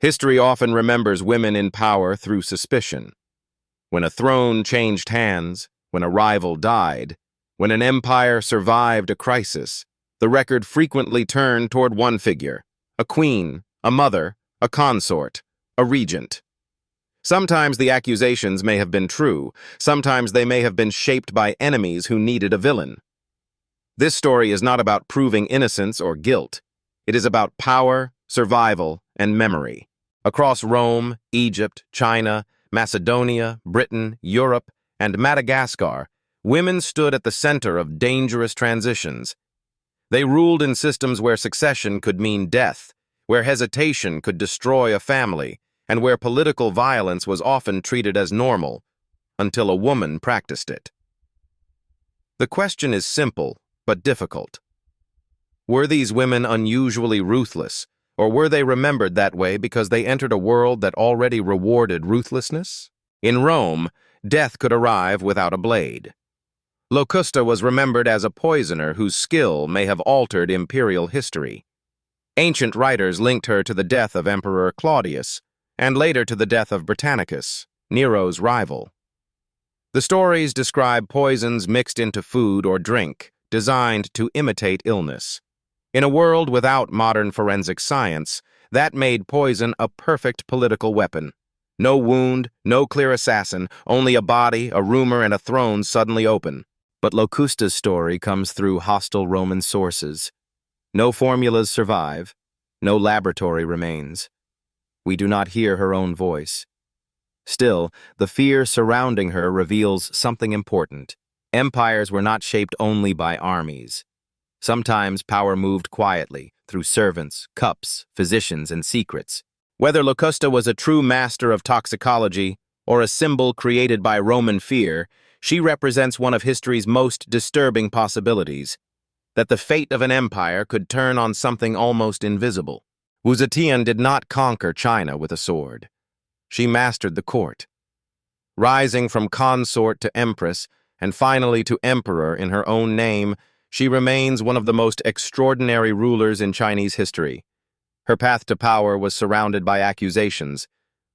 History often remembers women in power through suspicion. When a throne changed hands, when a rival died, when an empire survived a crisis, the record frequently turned toward one figure: a queen, a mother, a consort, a regent. Sometimes the accusations may have been true, sometimes they may have been shaped by enemies who needed a villain. This story is not about proving innocence or guilt. It is about power, survival, and memory. Across Rome, Egypt, China, Macedonia, Britain, Europe, and Madagascar, women stood at the center of dangerous transitions. They ruled in systems where succession could mean death, where hesitation could destroy a family, and where political violence was often treated as normal, until a woman practiced it. The question is simple, but difficult. Were these women unusually ruthless, or were they remembered that way because they entered a world that already rewarded ruthlessness? In Rome, death could arrive without a blade. Locusta was remembered as a poisoner whose skill may have altered imperial history. Ancient writers linked her to the death of Emperor Claudius, and later to the death of Britannicus, Nero's rival. The stories describe poisons mixed into food or drink, designed to imitate illness. In a world without modern forensic science, that made poison a perfect political weapon. No wound, no clear assassin, only a body, a rumor, and a throne suddenly open. But Locusta's story comes through hostile Roman sources. No formulas survive, no laboratory remains. We do not hear her own voice. Still, the fear surrounding her reveals something important. Empires were not shaped only by armies. Sometimes power moved quietly, through servants, cups, physicians, and secrets. Whether Locusta was a true master of toxicology or a symbol created by Roman fear, she represents one of history's most disturbing possibilities: that the fate of an empire could turn on something almost invisible. Wu Zetian did not conquer China with a sword. She mastered the court. Rising from consort to empress, and finally to emperor in her own name, she remains one of the most extraordinary rulers in Chinese history. Her path to power was surrounded by accusations: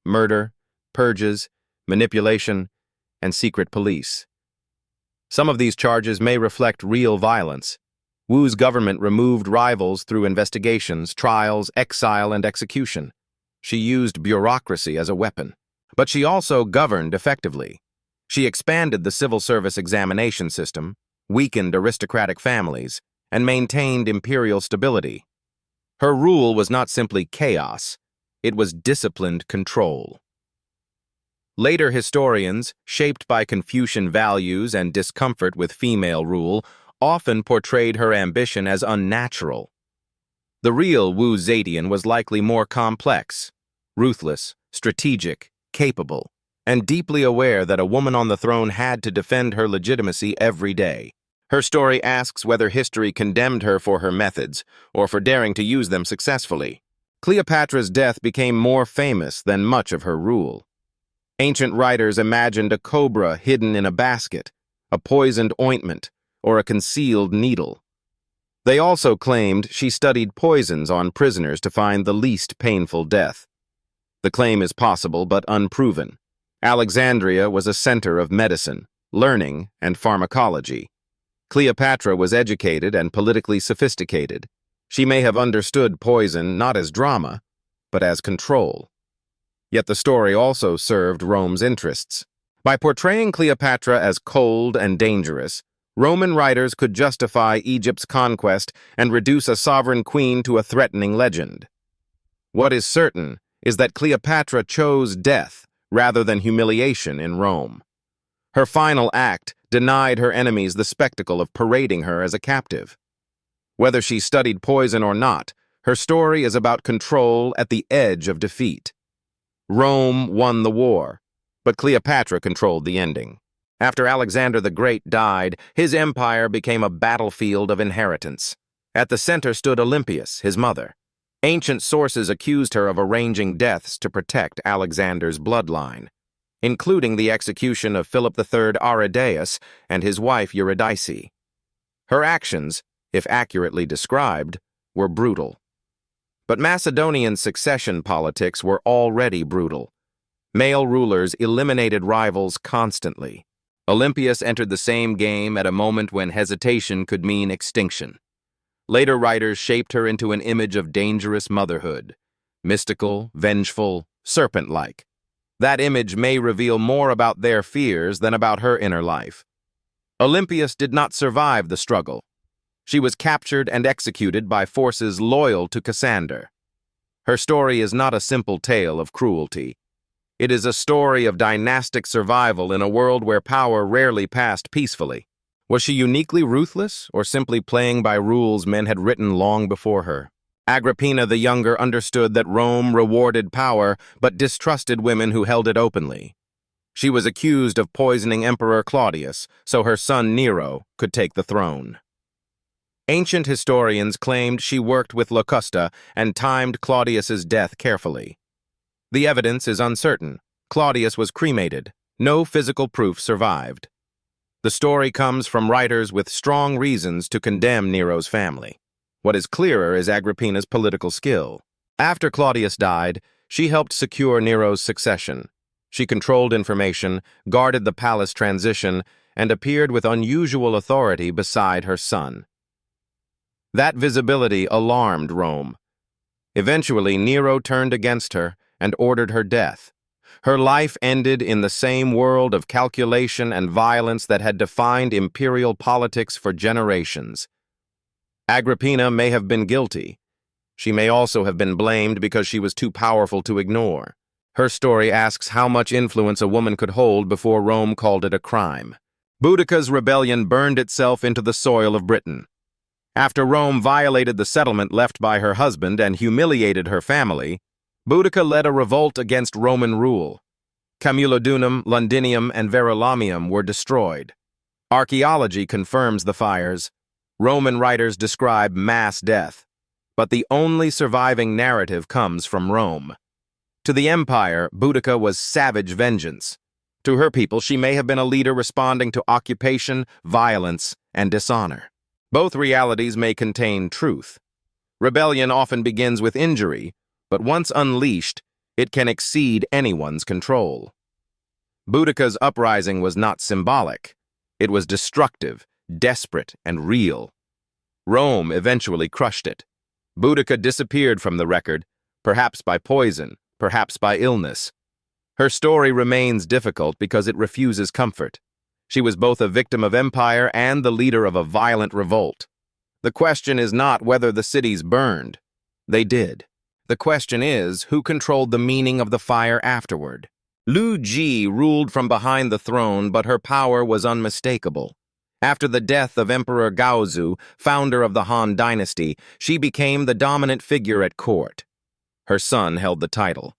murder, purges, manipulation, and secret police. Some of these charges may reflect real violence. Wu's government removed rivals through investigations, trials, exile, and execution. She used bureaucracy as a weapon. But she also governed effectively. She expanded the civil service examination system, weakened aristocratic families, and maintained imperial stability. Her rule was not simply chaos, it was disciplined control. Later historians, shaped by Confucian values and discomfort with female rule, often portrayed her ambition as unnatural. The real Wu Zetian was likely more complex, ruthless, strategic, capable, and deeply aware that a woman on the throne had to defend her legitimacy every day. Her story asks whether history condemned her for her methods, or for daring to use them successfully. Cleopatra's death became more famous than much of her rule. Ancient writers imagined a cobra hidden in a basket, a poisoned ointment, or a concealed needle. They also claimed she studied poisons on prisoners to find the least painful death. The claim is possible but unproven. Alexandria was a center of medicine, learning, and pharmacology. Cleopatra was educated and politically sophisticated. She may have understood poison not as drama, but as control. Yet the story also served Rome's interests. By portraying Cleopatra as cold and dangerous, Roman writers could justify Egypt's conquest and reduce a sovereign queen to a threatening legend. What is certain is that Cleopatra chose death rather than humiliation in Rome. Her final act denied her enemies the spectacle of parading her as a captive. Whether she studied poison or not, her story is about control at the edge of defeat. Rome won the war, but Cleopatra controlled the ending. After Alexander the Great died, his empire became a battlefield of inheritance. At the center stood Olympias, his mother. Ancient sources accused her of arranging deaths to protect Alexander's bloodline, including the execution of Philip III Aridaeus and his wife Eurydice. Her actions, if accurately described, were brutal. But Macedonian succession politics were already brutal. Male rulers eliminated rivals constantly. Olympias entered the same game at a moment when hesitation could mean extinction. Later writers shaped her into an image of dangerous motherhood, mystical, vengeful, serpent-like. That image may reveal more about their fears than about her inner life. Olympias did not survive the struggle. She was captured and executed by forces loyal to Cassander. Her story is not a simple tale of cruelty. It is a story of dynastic survival in a world where power rarely passed peacefully. Was she uniquely ruthless, or simply playing by rules men had written long before her? Agrippina the Younger understood that Rome rewarded power but distrusted women who held it openly. She was accused of poisoning Emperor Claudius so her son Nero could take the throne. Ancient historians claimed she worked with Locusta and timed Claudius's death carefully. The evidence is uncertain. Claudius was cremated. No physical proof survived. The story comes from writers with strong reasons to condemn Nero's family. What is clearer is Agrippina's political skill. After Claudius died, she helped secure Nero's succession. She controlled information, guarded the palace transition, and appeared with unusual authority beside her son. That visibility alarmed Rome. Eventually, Nero turned against her and ordered her death. Her life ended in the same world of calculation and violence that had defined imperial politics for generations. Agrippina may have been guilty. She may also have been blamed because she was too powerful to ignore. Her story asks how much influence a woman could hold before Rome called it a crime. Boudica's rebellion burned itself into the soil of Britain. After Rome violated the settlement left by her husband and humiliated her family, Boudica led a revolt against Roman rule. Camulodunum, Londinium, and Verulamium were destroyed. Archaeology confirms the fires. Roman writers describe mass death. But the only surviving narrative comes from Rome. To the empire, Boudica was savage vengeance. To her people, she may have been a leader responding to occupation, violence, and dishonor. Both realities may contain truth. Rebellion often begins with injury, but once unleashed, it can exceed anyone's control. Boudica's uprising was not symbolic. It was destructive, desperate, and real. Rome eventually crushed it. Boudica disappeared from the record, perhaps by poison, perhaps by illness. Her story remains difficult because it refuses comfort. She was both a victim of empire and the leader of a violent revolt. The question is not whether the cities burned. They did. The question is, who controlled the meaning of the fire afterward? Lu Ji ruled from behind the throne, but her power was unmistakable. After the death of Emperor Gaozu, founder of the Han dynasty, she became the dominant figure at court. Her son held the title.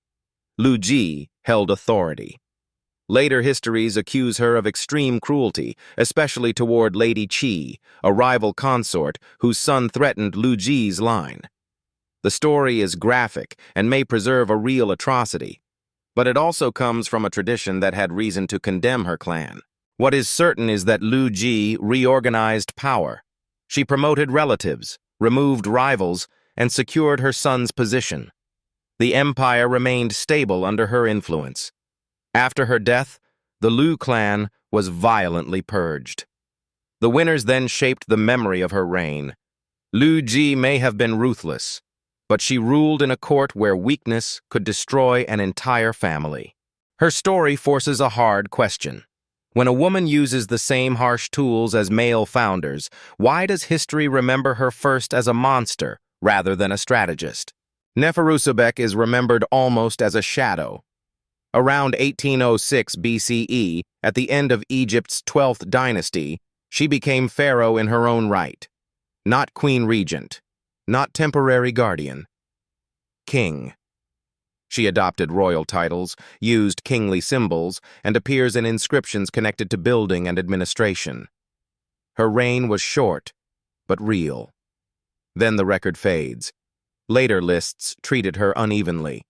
Lu Ji held authority. Later histories accuse her of extreme cruelty, especially toward Lady Qi, a rival consort whose son threatened Lu Ji's line. The story is graphic and may preserve a real atrocity, but it also comes from a tradition that had reason to condemn her clan. What is certain is that Lu Ji reorganized power. She promoted relatives, removed rivals, and secured her son's position. The empire remained stable under her influence. After her death, the Lu clan was violently purged. The winners then shaped the memory of her reign. Lu Ji may have been ruthless, but she ruled in a court where weakness could destroy an entire family. Her story forces a hard question. When a woman uses the same harsh tools as male founders, why does history remember her first as a monster rather than a strategist? Neferusobek is remembered almost as a shadow. Around 1806 BCE, at the end of Egypt's 12th dynasty, she became pharaoh in her own right. Not queen regent, not temporary guardian. King. She adopted royal titles, used kingly symbols, and appears in inscriptions connected to building and administration. Her reign was short, but real. Then the record fades. Later lists treated her unevenly.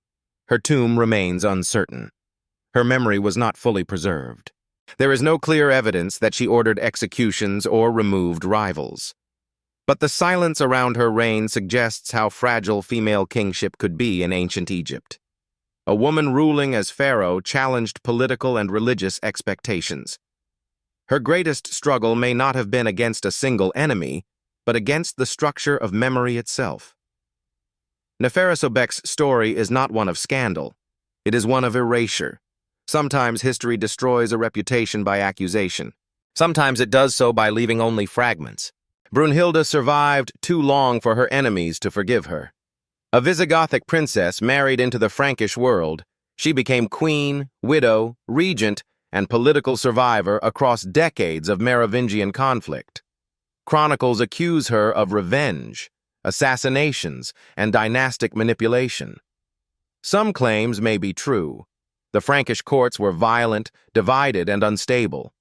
Her tomb remains uncertain. Her memory was not fully preserved. There is no clear evidence that she ordered executions or removed rivals. But the silence around her reign suggests how fragile female kingship could be in ancient Egypt. A woman ruling as pharaoh challenged political and religious expectations. Her greatest struggle may not have been against a single enemy, but against the structure of memory itself. Neferusobek's story is not one of scandal. It is one of erasure. Sometimes history destroys a reputation by accusation. Sometimes it does so by leaving only fragments. Brunhilda survived too long for her enemies to forgive her. A Visigothic princess married into the Frankish world, she became queen, widow, regent, and political survivor across decades of Merovingian conflict. Chronicles accuse her of revenge, assassinations, and dynastic manipulation. Some claims may be true. The Frankish courts were violent, divided, and unstable.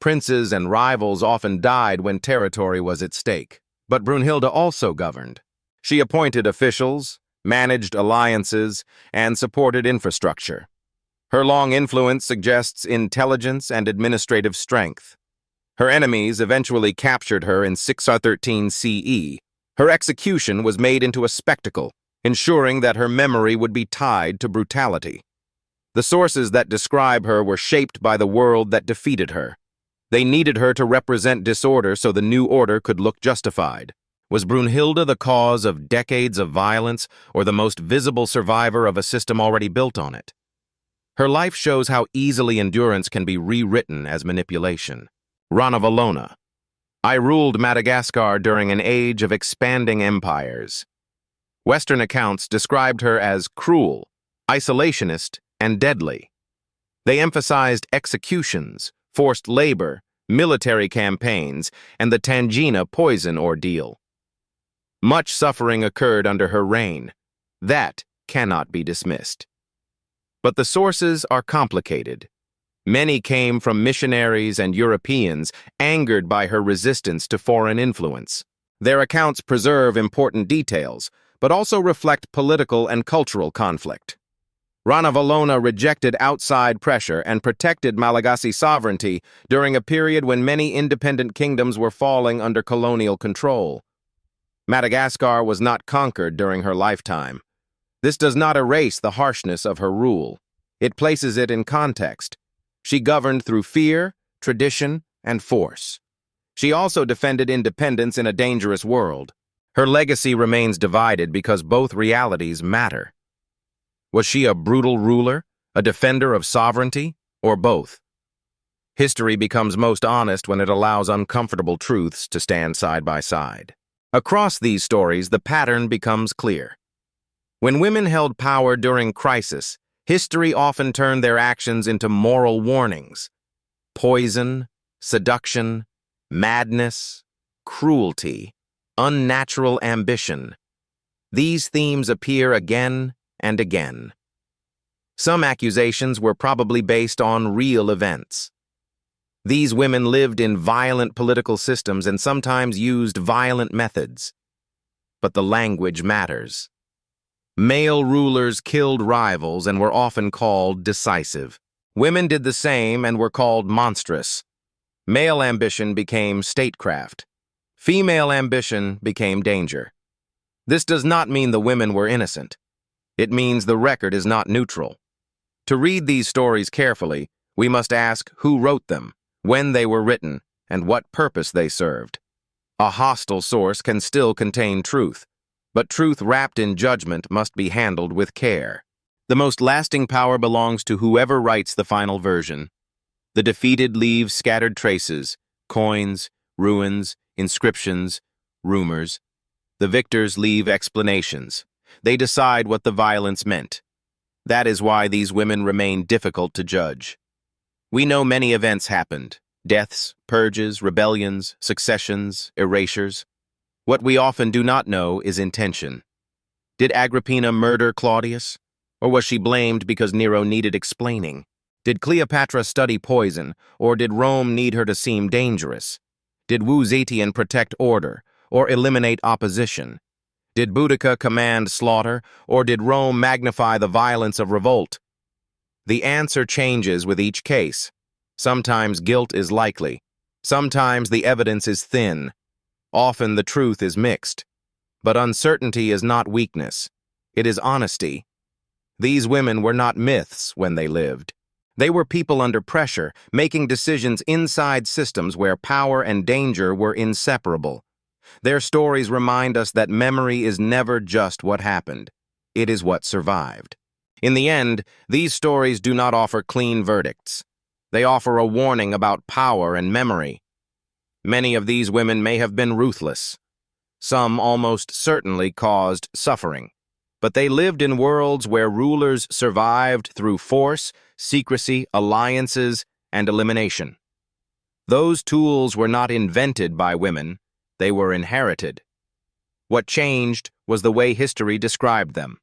Princes and rivals often died when territory was at stake. But Brunhilda also governed. She appointed officials, managed alliances, and supported infrastructure. Her long influence suggests intelligence and administrative strength. Her enemies eventually captured her in 613 CE. Her execution was made into a spectacle, ensuring that her memory would be tied to brutality. The sources that describe her were shaped by the world that defeated her. They needed her to represent disorder so the new order could look justified. Was Brunhilda the cause of decades of violence or the most visible survivor of a system already built on it? Her life shows how easily endurance can be rewritten as manipulation. Ranavalona I ruled Madagascar during an age of expanding empires. Western accounts described her as cruel, isolationist, and deadly. They emphasized executions, forced labor, military campaigns, and the Tangina poison ordeal. Much suffering occurred under her reign. That cannot be dismissed. But the sources are complicated. Many came from missionaries and Europeans angered by her resistance to foreign influence. Their accounts preserve important details, but also reflect political and cultural conflict. Ranavalona rejected outside pressure and protected Malagasy sovereignty during a period when many independent kingdoms were falling under colonial control. Madagascar was not conquered during her lifetime. This does not erase the harshness of her rule. It places it in context. She governed through fear, tradition, and force. She also defended independence in a dangerous world. Her legacy remains divided because both realities matter. Was she a brutal ruler, a defender of sovereignty, or both? History becomes most honest when it allows uncomfortable truths to stand side by side. Across these stories, the pattern becomes clear. When women held power during crisis, history often turned their actions into moral warnings. Poison, seduction, madness, cruelty, unnatural ambition. These themes appear again and again. Some accusations were probably based on real events. These women lived in violent political systems and sometimes used violent methods. But the language matters. Male rulers killed rivals and were often called decisive. Women did the same and were called monstrous. Male ambition became statecraft. Female ambition became danger. This does not mean the women were innocent. It means the record is not neutral. To read these stories carefully, we must ask who wrote them, when they were written, and what purpose they served. A hostile source can still contain truth, but truth wrapped in judgment must be handled with care. The most lasting power belongs to whoever writes the final version. The defeated leave scattered traces, coins, ruins, inscriptions, rumors. The victors leave explanations. They decide what the violence meant. That is why these women remain difficult to judge. We know many events happened: deaths, purges, rebellions, successions, erasures. What we often do not know is intention. Did Agrippina murder Claudius? Or was she blamed because Nero needed explaining? Did Cleopatra study poison, or did Rome need her to seem dangerous? Did Wu Zetian protect order, or eliminate opposition? Did Boudica command slaughter, or did Rome magnify the violence of revolt? The answer changes with each case. Sometimes guilt is likely. Sometimes the evidence is thin. Often the truth is mixed. But uncertainty is not weakness. It is honesty. These women were not myths when they lived. They were people under pressure, making decisions inside systems where power and danger were inseparable. Their stories remind us that memory is never just what happened. It is what survived. In the end, these stories do not offer clean verdicts. They offer a warning about power and memory. Many of these women may have been ruthless. Some almost certainly caused suffering. But they lived in worlds where rulers survived through force, secrecy, alliances, and elimination. Those tools were not invented by women, they were inherited. What changed was the way history described them.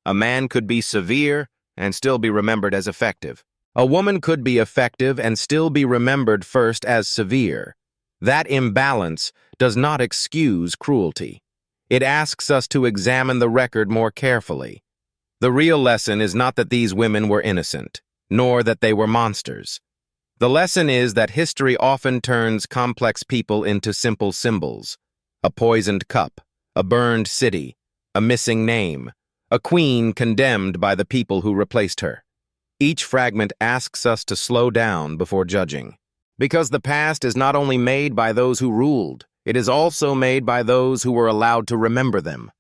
A man could be severe and still be remembered as effective. A woman could be effective and still be remembered first as severe. That imbalance does not excuse cruelty. It asks us to examine the record more carefully. The real lesson is not that these women were innocent, nor that they were monsters. The lesson is that history often turns complex people into simple symbols. A poisoned cup, a burned city, a missing name, a queen condemned by the people who replaced her. Each fragment asks us to slow down before judging. Because the past is not only made by those who ruled, it is also made by those who were allowed to remember them.